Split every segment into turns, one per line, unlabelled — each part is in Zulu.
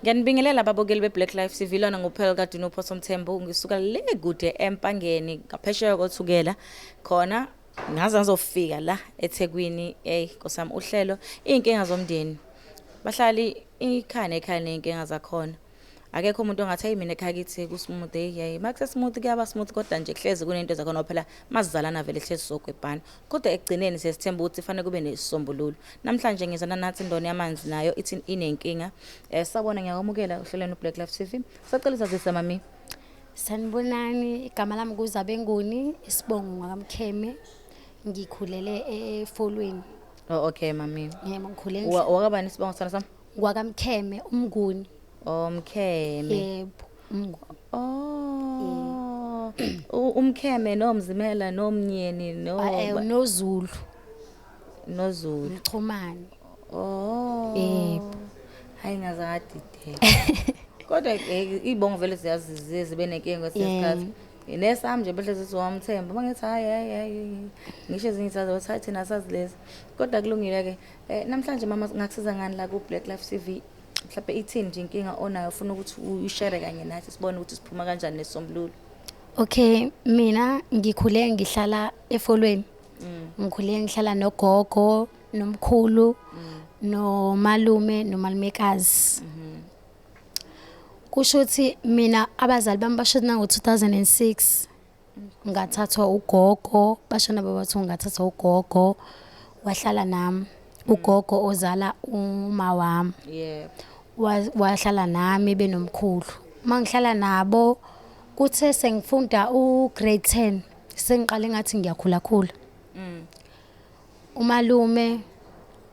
Ngiyanibingelela ababukeli beBlack Life TV lona nguphela kade noPhoso Mthembu ngisuka le kude eMpangeni ngaphesheya kothukela khona ngaze ngizofika la eThekwini nkosami uhlelo inkinga zomndeni bahlali ekhaya nenkinga zakhona akekho umuntu ongathi mina ekhaya kithi kusmooth makuse smooth kuyaba smooth kodwa nje kuhlezi kunento zakhona phela masizalana vele hlezi sokwebhana kodwa ekugcineni sesithemba ukuthi fanele kube nesisombululo namhlanje ngizana nathi indoni yamanzi nayo ithi inenkinga sabona ngiyakwamukela uhlelweni uBlack Life TV sacela izazisa mami.
Sanibonani, igama lami kuZabenguni, isibongo ngakamkheme. Ngikhulele eFolweni.
Oh okay mami.
Yebo ngikhule
wakabani isibongo sana sami?
kwakamkheme uMnguni.
Umkheme.
Yebo, uMnguni.
Umkheme nomzimela nomnyeni
noZulu.
noZulu.
Mchumani.
Yebo. Hayi ngazadide. Kodwa ibongo vele siyazi zibe nenkinga kwesikhathi. Nesami nje behle sithi wamthemba mangithi hayi ngisho ezinye izathu thina sazilezi kodwa kulungile ke namhlanje mama ngakusiza ngani la ku Black Life TV mhlawumbe ithini nje inkinga onayo ufuna ukuthi uyishare kanye nathi sibone ukuthi siphuma kanjani nesombululo.
Okay, mina ngikhule ngihlala eFolweni. Ngikhule ngihlala nogogo nomkhulu nomalume nomalumekazi. Kusho ukuthi mina abazali bami bashona ngo2006 ngathathwa ugogo bashona babathu ngathathwa ugogo wahlala nami ugogo ozala uma wami wahlala nami benomkhulu mangihlala nabo kuthe sengifunda ugrade 10 sengiqale ngathi ngiyakhula khula umalume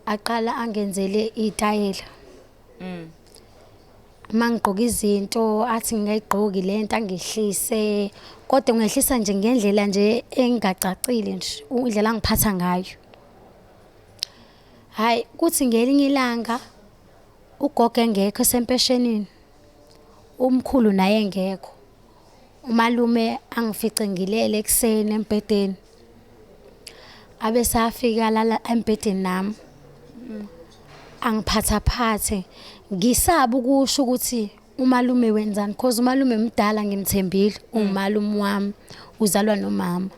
aqala angenzele itayela mangigqoka izinto athi ngiyigqoki lento angihlise kodwa ngiyehlisa nje ngendlela nje engacacile nje indlela angiphatha ngayo. Hayi kuthi ngelinye ilanga ugogo engekho esempeshenini umkhulu naye engekho umalume angifice ngilele ekseni embedeni abe safika lala embedeni nami angiphatha phathe ngisaba ukusho ukuthi umalume wenzani because umalume mdala ngimthembile umalume wami uzalwa nomama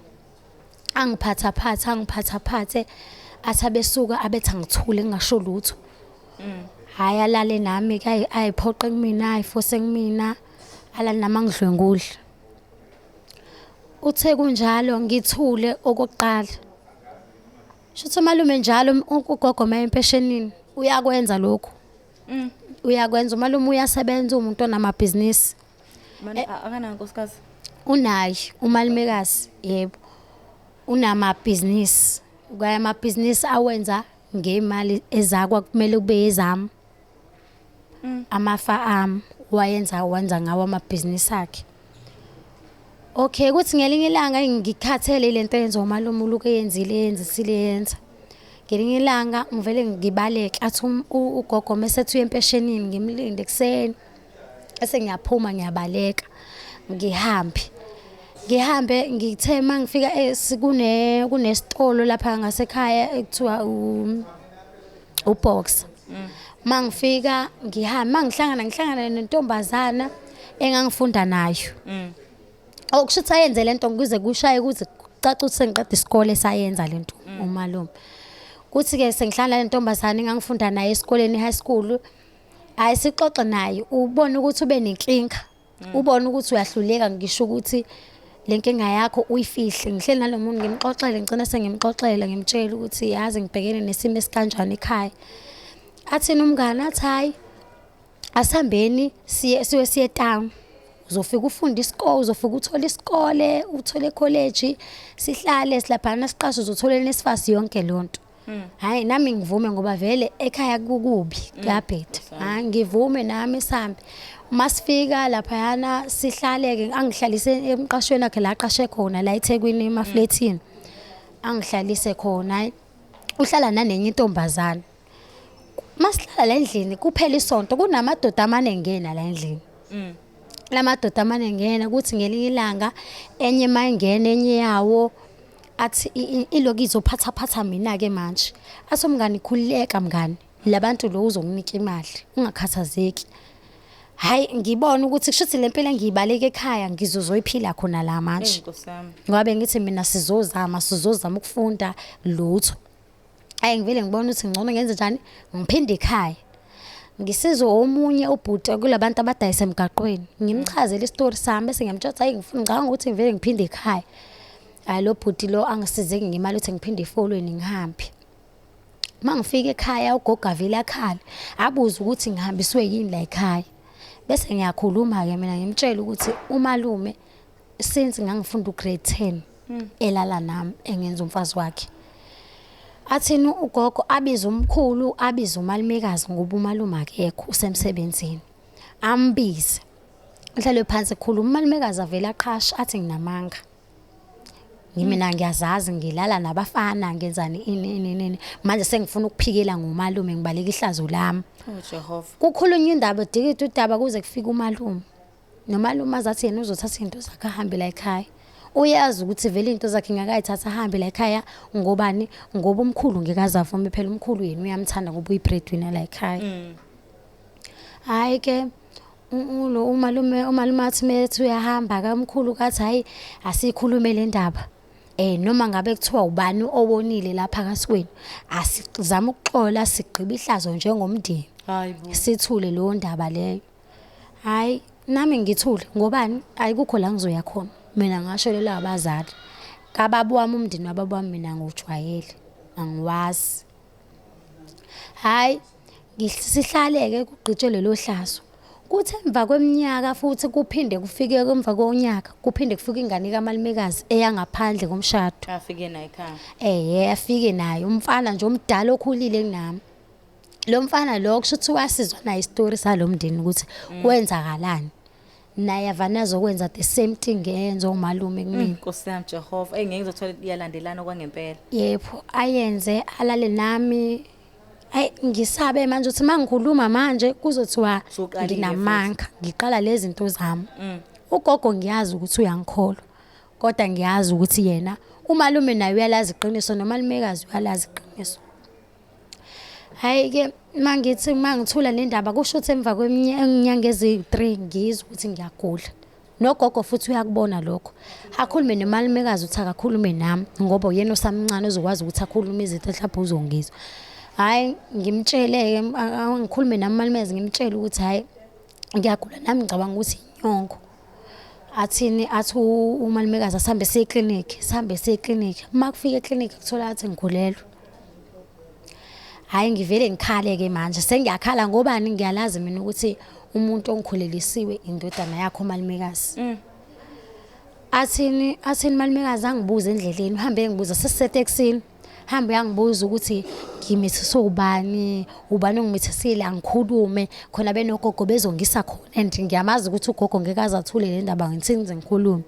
angiphatha phathe athabesuka abethi ngithule ngingasho lutho hayi alale nami ayiphoqe kumina ayifose kumina alale nami angidlwengudla uthe kunjalo ngithule okokuqala shuthi umalume njalo ugogo maye empeshenini uyakwenza lokho uyakwenza umalume uyasebenza umuntu onamabhizinisi
akana nkosikazi
unayo umalumekazi yebo unamabhizinisi ukaya amabhizinisi awenza ngemali ezakwa kumele kube ezami amafarm wenza ngawo amabhizinisi akhe. Okay kuthi ngelinye ilanga ngikhathele lento yenza umalume uluke yenza ngelinye ilanga ngivele ngibaleke athi ugogo mesethu empeshenini ngimlinde ekseni ese ngiyaphuma ngiyabaleka ngihambe ngithe mangifika kunesitolo lapha ngasekhaya ekuthiwa uBox mangifika ngihlangana nentombazana engangifunda nayo okushuthi ayenze lento ngize kushaye ukuthi caca ukuthi sengiqeda isikole sayenza lento umalume kuthi ke sengihlala lentombazana engangifunda naye esikoleni high school ayisixoxe naye ubone ukuthi ube nenkinga ubone ukuthi uyahluleka ngisho ukuthi lenkinga yakho uyifihle ngihleli nalomuntu ngimxoxele ngicina sengimxoxela ngimtshela ukuthi yazi ngibhekene nesimo esikanjani ekhaya athina umngane athi hayi asihambeni siye town uzofika ufunda isikole uzofika uthola isikole uthole college sihlale silaphana siqashe uzothola nesifasi yonke lonto hayi nami ngivume ngoba vele ekhaya kukubi kuyabheda hayi ngivume nami sihambe masifika lapha yana sihlaleke angihlalise emqashweni akhe la aqashe khona la eThekwini emafletini angihlalise khona uhlala nanenye intombazana masihlala endlini kuphela isonto kunamadoda amanengena la endlini lamadoda amanengena kuthi ngelinye ilanga enye mayingena enye yawo athi iloku izophatha mina ke manje athi umngani khulileka mngani labantu lo uzokunika imali ungakhathazeki hayi ngibona ukuthi kushuthi lempilo engiyibaleka ekhaya ngizozoyiphila khona la manje
Nkosi yami.
ngoba ngithi mina sizozama ukufunda lutho ngivele ngibona ukuthi ngcono ngenze njani ngiphinde ekhaya ngisizwe omunye ubhuti kulabantu abadayisa emgaqweni ngimchazele isitori sami bese ngiyamtshela hayi ngifuna ngicabanga ukuthi ngivele ngiphinde ekhaya hayi lo bhuti lo angisizeke ngemali ukuthi ngiphinde efolweni ngihambe mangifika ekhaya ugogo avela ekhala abuza ukuthi ngihambiswe yini la ekhaya bese ngiyakhuluma ke mina ngimtshela ukuthi umalume since ngangifunda ugrade 10 elala nami engenza umfazi wakhe athini ugogo abiza umkhulu abiza umalumekazi ngoba umalume akekho usemsebenzini ambize mhlalo phansi khuluma umalumekazi avela aqhasha athi nginamanga ngimina ngiyazazi ngilala nabafana ngenzani ini manje sengifuna ukuphikela ngomalume ngibaleka ihlazo lami
Oh Jehova.
kukhulunywa indaba dikide udaba kuze kufika umalume nomalume azathi yena uzothatha into zakhe ahambe la ekhaya uyazi ukuthi vele into zakhe ngakayithatha ahambe la ekhaya ngobani ngoba umkhulu ngekazavume phela umkhulu yena uyamthanda ngoba uyibreadwinner la ekhaya hayi ke lo umalume athi methu uyahamba kamkhulu kathi hayi asikhulume le ndaba noma ngabe kuthiwa ubani obonile lapha kaswenu asizama ukuxola sigqiba ihlazo njengomndeni
Hayibo.
sithule lo ndaba leyo hayi nami ngithule ngobani ayikukho la ngizoya khona mina ngasholela abazali kababa wami umndeni wababa wami mina ngojwayele angiwazi hayi ngisihlaleke kugqitshele lo hlazo kuthi emva kweminyaka futhi kuphinde kufike emva konyaka kuphinde kufike ingane kamalumekazi eyangaphandle komshado
Afike naye ekhaya.
afike naye umfana nje omdala okhulile kunami lo mfana lo kushuthi wasizwa naye istory salomndeni ukuthi kwenzakalani naye avana azokwenza the same thing enzo umalume kumina
Nkosi yami Jehova. Ngeke ngizothola iyalandelana kwangempela.
yebo ayenze alale nami ngisabe manje uthi mangikhuluma manje kuzothiwa
Suqalile
nginamanga ngiqala lezi zinto zami ugogo ngiyazi ukuthi uyangikholwa kodwa ngiyazi ukuthi yena umalume naye uyalazi iqiniso nomalumekazi uyalazi iqiniso hayi ke mangithi mangithula nendaba kusho ukuthi emva kweminyaka ezi3 ngizwe ukuthi ngiyagula nogogo futhi uyakubona lokho akhulume nomalumekazi uthi akakhulume nami ngoba uyena osamncane ozokwazi ukuthi akhulume izinto mhlawumbe uzongizwa hayi ngimtshele ngikhulume namalumekazi ngimtshele ukuthi hayi ngiyagula nami ngicabanga ukuthi inyongo athini athi umalumekazi asambe seclinic makufika eclinic kuthola athi ngigulelwe hayi ngivele ngikhale ke manje sengiyakhala ngobani ngiyalazi mina ukuthi umuntu ongikhulelisiwe indodana yakho malumekazi athini malumekazi angibuza endleleni uhambe ngibuza sesiseteksini hambe yangibuza ukuthi ngimithisa ubani ongimthisile angikhulume khona benogogo bezongisa khona and ngiyamazi ukuthi ugogo ngeke azathule le ndaba ngithini ngize ngikhulume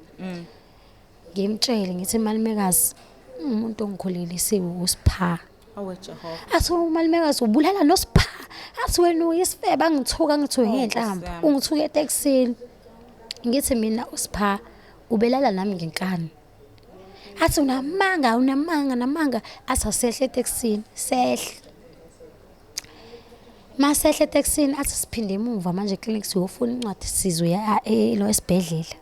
ngimtshele ngithi malumekazi umuntu ongikhulelisiwe usipha
Awe Jehova.
athi umalumekazi ubulala nosipha athi wena uyisifebe angithuka ngithuke ngenhlamba
Nkosi yami.
ungithuke eteksini ngithi mina usipha ubelala nami ngenkani athi unamanga athi asehle eteksini sehle masehle eteksini athi siphinde emuva manje eclinic siyofuna incwadi sizwe lo esibhedlela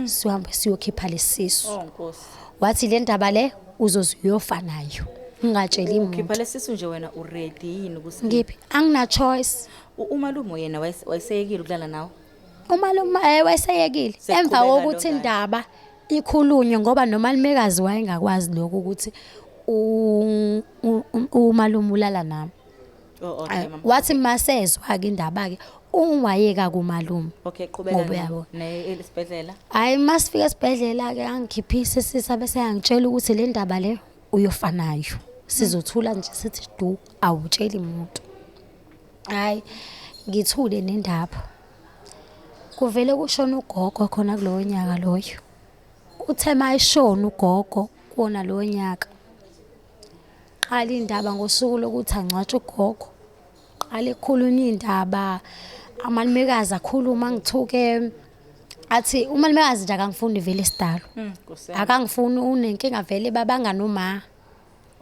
sihambe siyokhipha lesisu
Oh Nkosi.
wathi le ndaba le uzoziyofa nayo ungatsheli umuntu
Khipha lesisu nje wena uready yini ukuthi
ngiphi angina choice
umalume yena wayeseyekile ukulala nawe?
umalume wayeseyekile
Sekuqhubeka
emva kokuthi
lo ngane.
indaba ikhulunywe ngoba nomalumekazi wayengakwazi lokho ukuthi umalume ulala nami
Oh okay mama.
wathi masezwa ke indaba ke ungwayeka kumalume
Okay
Ngoba
qhubeka
uyabona.
nesibhedlela.
hayi masifika esibhedlela ke angikhiphise sisa bese yangitshela ukuthi le ndaba le uyofanayo sizothula nje sithi du awutsheli umuntu hayi ngithule nendaba kuvele kushona ugogo khona kulowo nyaka loyo uthe mayishona ugogo kuona lo nyaka qala indaba ngosuku lokuthi angcwatshe ugogo qala ekhulunywa indaba amalumekazi akhuluma ngithuke athi umalumekazi nje akangifuni vele isidalo
Nkosi yami.
akangifuni unenkinga vele babanganoma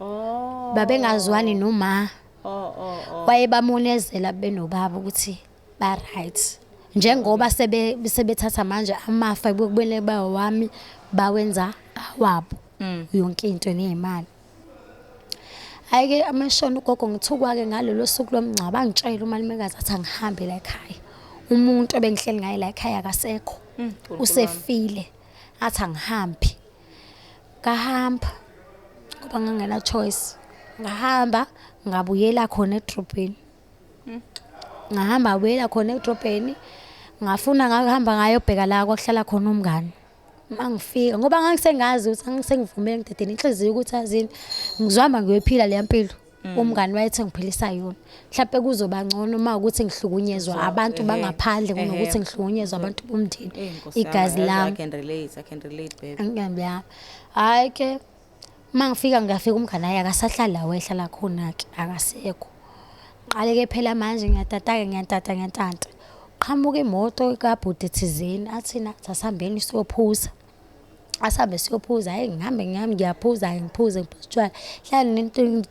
Oh.
babengazwani noma
Oh.
wayebamonezela benobaba ukuthi ba right njengoba sebethatha manje amafa kubele bawami bawenza awabo yonke into nezimali. Ayike amashona ugogo ngithukwa ke ngalelo suku lomngcwabo angitshela umalumekazi athi angihambe la ekhaya. Umuntu ebengihleli ngaye la ekhaya akasekho. Usefile. Athi angihambi. Ngahamba ngoba ngangena choice. Ngahamba ngabuyela khona edrobheni. Ngahamba ngabuyela khona edrobheni. Ngafuna ngahamba ngayobheka la kwakuhlala khona umngani. Mangifika ngoba ngangisengazi ukuthi angisengivumele ngidedeni inhliziyo ukuthi azini ngizwama ngiyophila le mpilo umngani wayethe ngiphilisa yona. Mhlawumbe kuzoba ngcono uma ukuthi ngihlukunyezwa abantu bangaphandle kunokuthi ngihlukunyezwa abantu bomndeni. Igazi lami.
I can relate babe.
Ngiyabona. Hayi ke mangifika ngafika umngani ayi akasahlala la wehlala khona ke akasekho. Qale ke phela manje ngiyantata. Qhamuka imoto kaBhuti thizeni athi nathi asihambeni siyophuza. Asabe siyophuza hayi ngihambe ngiyaphuza ngiphuze utshwala. Hlala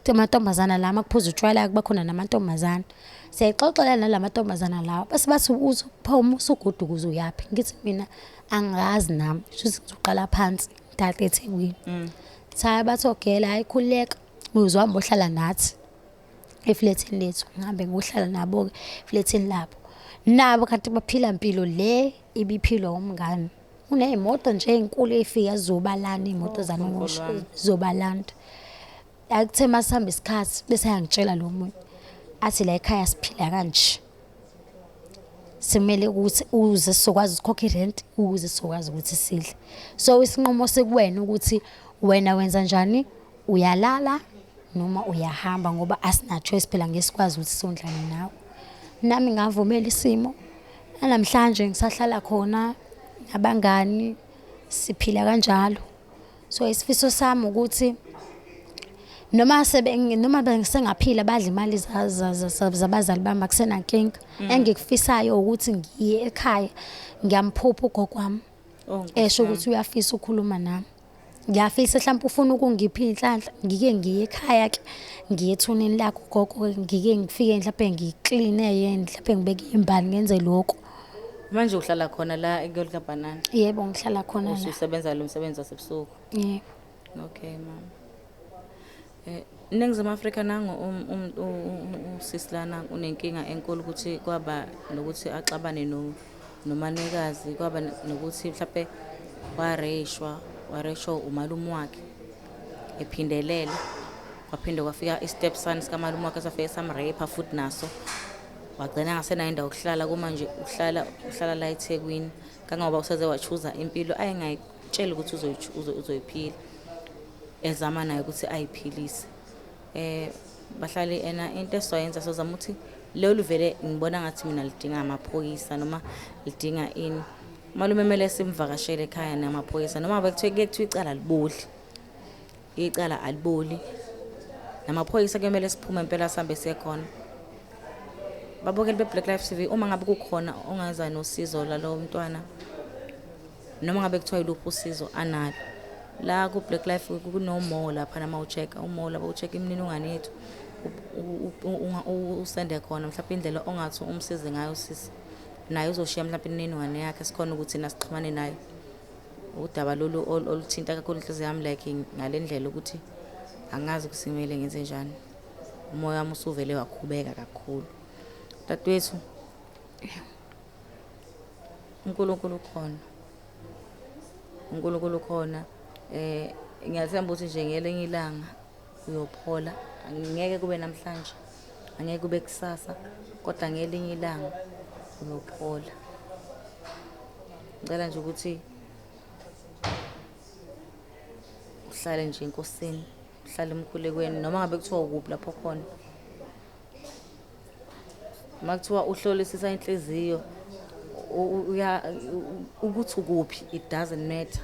amantombazana la makuphuza utshwala kuba khona namantombazana. Siyixoxela nalamantombazana lawo bese bathi uzophuma usugudukuza uyapi. Ngithi mina angazi nami futhi ngizoqala phansi ngithathe eThekwini. Cha bathogela hayi khuleka uzwamba ohlala nathi eflatini lethu ngihambe ngohlala nabo ke eflatini labo. Nabo kanti baphila impilo le ibiphilwa umngani. Unezimoto nje ezinkulu ezifika zizobalana imoto zanamusho zizobalanda. Akuthe masihamba isikhathi bese ayangitshela lo muntu athi la ekhaya siphila kanje. Simele ukuthi uze sizokwazi ukukhokha irent ukuze sizokwazi ukuthi sidle. So isinqumo sekuwena ukuthi wena wenza njani uyalala noma uyahamba ngoba asina choice phela ngesikwazi ukuthi sondlane nawe. Nami ngavumela isimo. Namhlanje ngisahlala khona abangani siphila kanjalo. So isifiso sami ukuthi noma bengisengaphila badla imali zabazali bami akusena nkinga. Engikufisayo ukuthi ngiye ekhaya ngiyamphupha ugogo wami. Esho ukuthi uyafisa ukukhuluma nami. Ngiyafisa mhlawumbe ufuna ukungipha inhlanhla ngike ngiye ekhaya ke ngiye ethuneni lakho gogo ngike ngifike mhlawumbe ngicleane yena mhlawumbe ngibeke imbali ngenze lokho.
Manje uhlala khona la eGoli kaBanana?
Yebo ngihlala khona la.
Ususebenza lo msebenzi wasebusuku?
Yebo.
Okay mama. Ningizimu Afrika nango usisilana unenkinga enkulu ukuthi kwaba nokuthi axabane nomanekazi kwaba nokuthi mhlawumbe wareshwa umalume wakhe ephindelela kwaphinde kwafika istepson sikaMalume wakhe safike samrape futhi naso wagcina ngasena indawo ukuhlala kumanje uhlala la eThekwini kangoba useze wachuza impilo ayengayitshela ukuthi uzoyiphila ezama naye ukuthi ayiphilise bahlali ena into esoyenza sozama ukuthi lolu vele ngibona ngathi mina lidinga amaphoyisa noma lidinga ini malume mele simvakashele ekhaya namaphoyisa noma bekuthiwe icala aliboli namaphoyisa kemele siphume impela sihambe siyekhona babokele beBlack Lives TV uma ngabe kukhona ongaza nosizo lalo mntwana noma ngabe kuthiwa yiluphi usizo analo la ku Black Life kunomo lapha nama uchecka umo lapha uchecka imininingwane yethu usende khona mhlawumbe indlela ongathi umsize ngayo sisi naye uzoshiya mhlawumbe imininingwane yakhe sikhona ukuthi nasixhumane naye udaba lolu oluthinta kakhulu inhliziyo yami like ngalendlela ukuthi angazi kusimele ngenze njani umoya wami usuvele wakhubeka kakhulu dadwethu uNkulunkulu khona ngiyathemba ukuthi nje ngelinye ilanga uyophola angeke kube namhlanje angeke kube kusasa kodwa ngelinye ilanga uyophola ngicela nje ukuthi uhlale nje enkosini uhlale emkhulekweni noma ngabe kuthiwa ukuphi lapho khona makuthiwa uhlolisisa inhliziyo ukuthi ukuphi it doesn't matter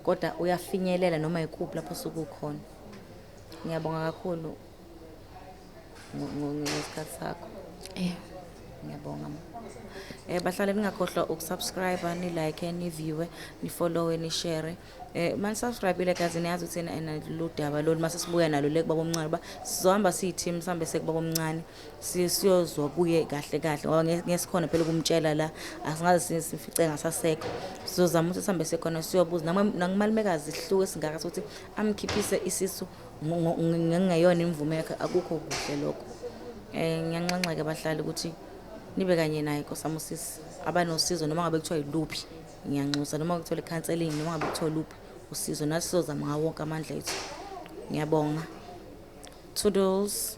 kodwa uyafinyelela noma ikuphi lapho sokukhona ngiyabonga kakhulu ngesikhathi sakho ngiyabonga bahlale ningakhohlwa ukusubscribe, ni-like, ni-viewe, ni-followe, ni-share. Manisubscribe-ile guys niyazi ukuthi nalolu daba lolu mase sibuya nalo le kubaba omncane ba sizohamba siyi-team sihambe sekubaba omncane siyozwa kuye kahle kahle ngoba ngesikhona phela ukumtshela la asingaze sifice ngasasekho sizozama ukuthi sihambe sekhona siyobuza nangumalumekazi sihluke singaka sokuthi amkhiphise isisu ngengeyona imvume yakhe akukho kuhle lokho. Ngiyanxanxa ke bahlali ukuthi nibe kanye naye Nkosi usisi abanosizo noma ngabe kuthiwa yiluphi ngiyanxusa noma kuthiwa counseling noma ngabe kuthiwa luphi usizo nathi sizozama ngawo wonke amandla ethu. Ngiyabonga. Toodles.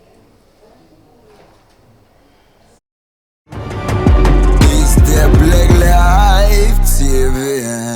Is der Black Life TV?